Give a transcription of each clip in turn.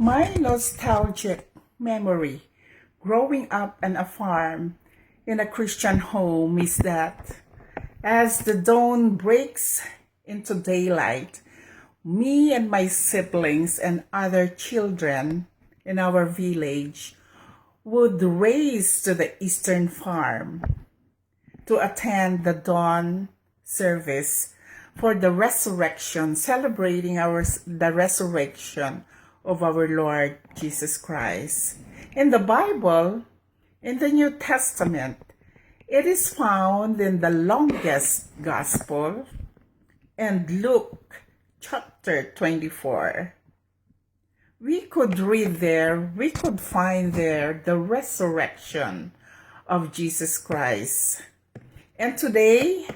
My nostalgic memory growing up on a farm in a Christian home is that as the dawn breaks into daylight, me and my siblings and other children in our village would race to the eastern farm to attend the dawn service for the resurrection, celebrating the resurrection of our Lord Jesus Christ. In the Bible, in the New Testament, it is found in the longest gospel and Luke chapter 24. We could find there the resurrection of Jesus Christ. And today,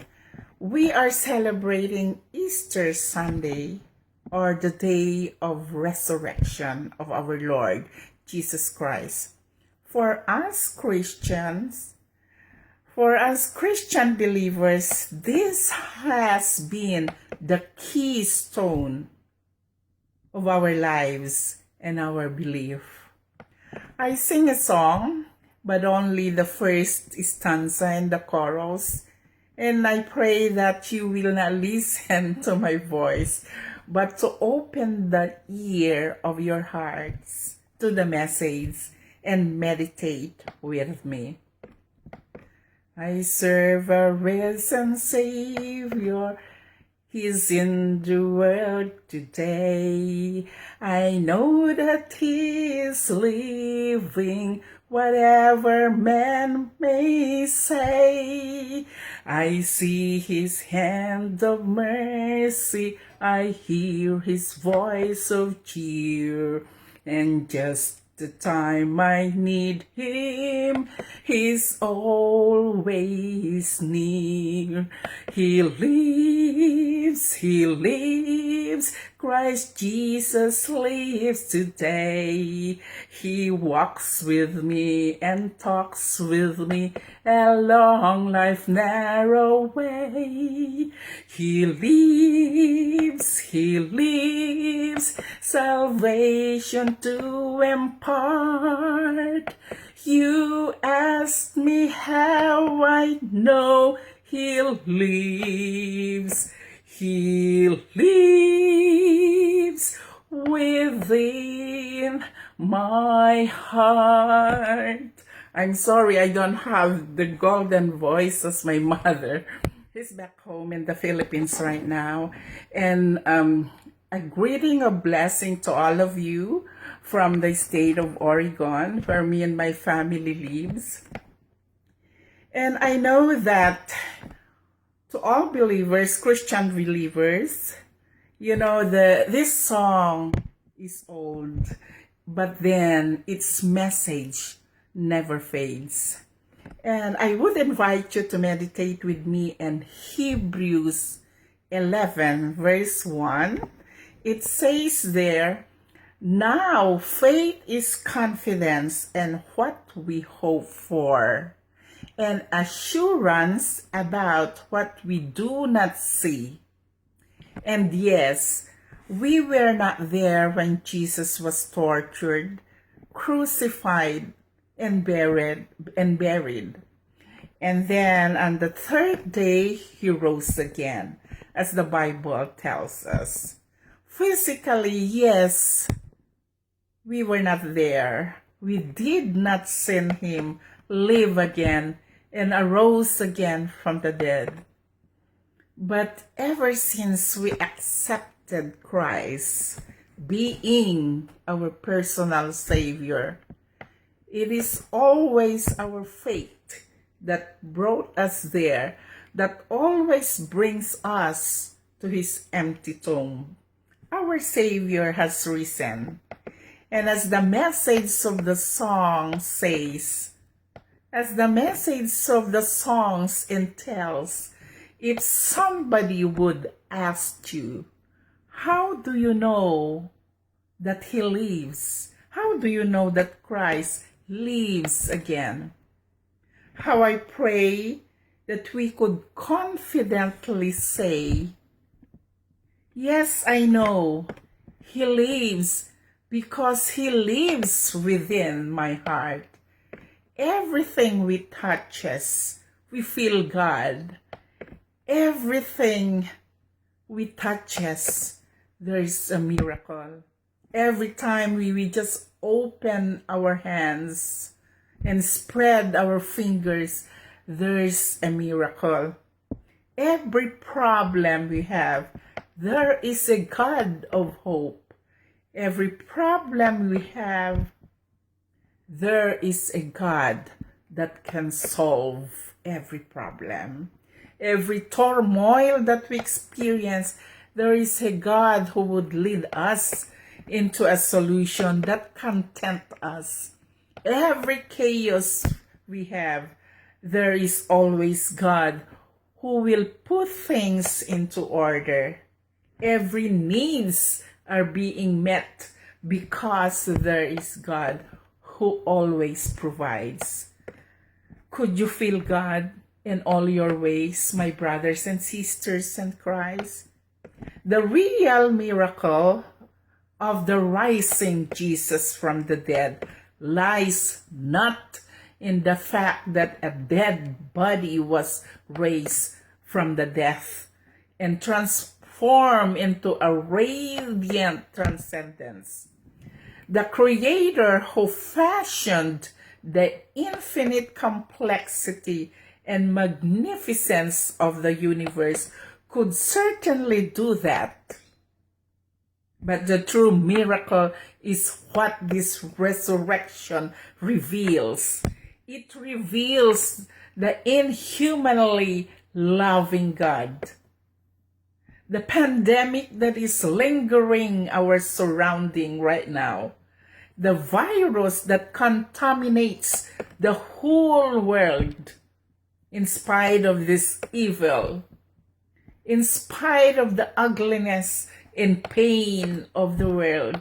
we are celebrating Easter Sunday, or the day of resurrection of our Lord Jesus Christ. For us Christian believers, this has been the keystone of our lives and our belief. I sing a song, but only the first stanza and the chorus, and I pray that you will not listen to my voice, but to open the ear of your hearts to the message and meditate with me. I serve a risen Savior, He's in the world today. I know that He is living, whatever man may say. I see His hand of mercy, I hear His voice of cheer, and just the time I need Him, He's always near. He lives, Christ Jesus lives today. He walks with me and talks with me along life's narrow way. He lives, salvation to impart. You asked me how I know He lives. He lives within my heart. I'm sorry I don't have the golden voice as my mother. He's back home in the Philippines right now. And a greeting, a blessing to all of you from the state of Oregon, where me and my family lives. And I know that to all believers, Christian believers, this song is old, but then its message never fades. And I would invite you to meditate with me in Hebrews 11, verse 1. It says there, now faith is confidence in what we hope for, and assurance about what we do not see. And yes, we were not there when Jesus was tortured, crucified, and buried. And then on the third day, He rose again, as the Bible tells us. Physically, yes, we were not there. We did not see Him live again and arose again from the dead. But ever since we accepted Christ being our personal Savior, it is always our faith that brought us there, that always brings us to His empty tomb. Our Savior has risen. And as the message of the song says, as the message of the songs entails, if somebody would ask you, how do you know that He lives? How do you know that Christ lives again? How I pray that we could confidently say, yes, I know He lives because He lives within my heart. Everything we touches, we feel God. Everything we touches, there is a miracle. Every time we just open our hands and spread our fingers, there's a miracle. Every problem we have, there is a God of hope. Every problem we have, there is a God that can solve every problem. Every turmoil that we experience, there is a God who would lead us into a solution that content us. Every chaos we have, there is always God who will put things into order. Every needs are being met because there is God who always provides. Could you feel God in all your ways, my brothers and sisters in Christ? The real miracle of the rising Jesus from the dead lies not in the fact that a dead body was raised from the death and transformed into a radiant transcendence. The Creator who fashioned the infinite complexity and magnificence of the universe could certainly do that. But the true miracle is what this resurrection reveals. It reveals the inhumanly loving God. The pandemic that is lingering our surrounding right now, the virus that contaminates the whole world, in spite of this evil, in spite of the ugliness and pain of the world,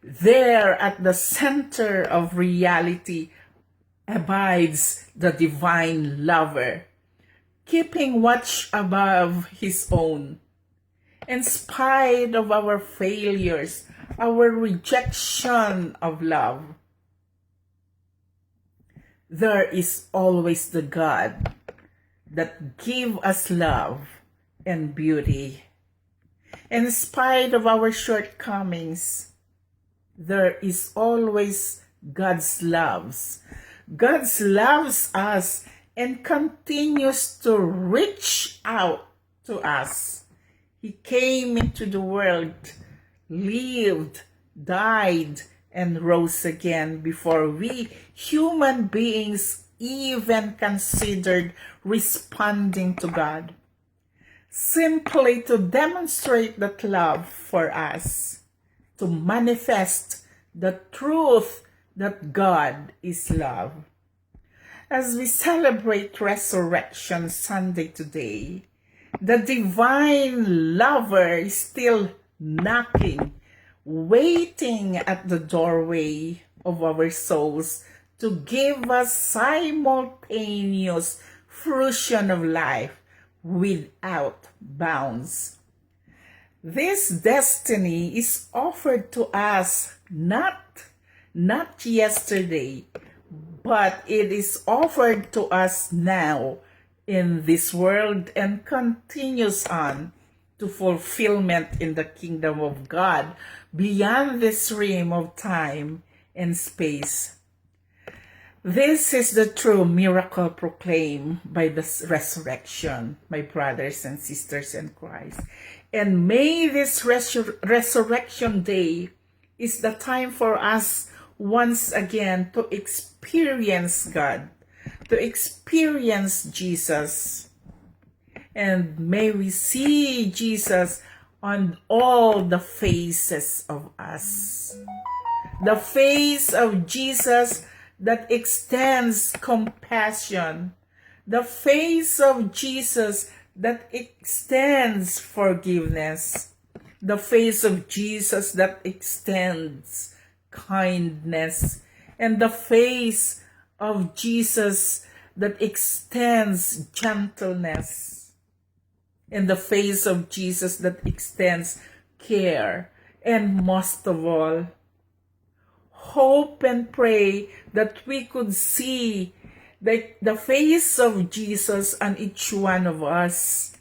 there at the center of reality abides the divine lover, keeping watch above his own. In spite of our failures, our rejection of love, there is always the God that gives us love and beauty. In spite of our shortcomings, there is always God's loves. God loves us and continues to reach out to us. He came into the world, lived, died, and rose again before we human beings even considered responding to God, simply to demonstrate that love for us, to manifest the truth that God is love. As we celebrate Resurrection Sunday today, the divine lover is still knocking, waiting at the doorway of our souls to give us simultaneous fruition of life without bounds. This destiny is offered to us not yesterday, but it is offered to us now in this world and continues on to fulfillment in the kingdom of God beyond this realm of time and space. This is the true miracle proclaimed by the resurrection, my brothers and sisters in Christ. And may this resurrection day is the time for us once again to experience God, to experience Jesus. And may we see Jesus on all the faces of us. The face of Jesus that extends compassion. The face of Jesus that extends forgiveness. The face of Jesus that extends kindness. And the face of Jesus that extends gentleness. And the face of Jesus that extends care. And most of all, hope and pray that we could see the face of Jesus on each one of us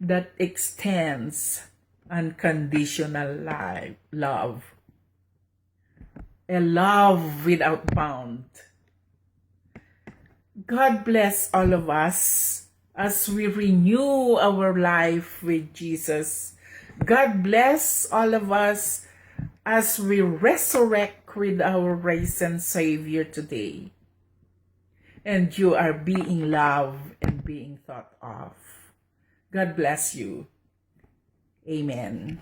that extends unconditional love, a love without bound. God bless all of us as we renew our life with Jesus. God bless all of us as we resurrect with our risen Savior today. And you are being loved and being thought of. God bless you. Amen.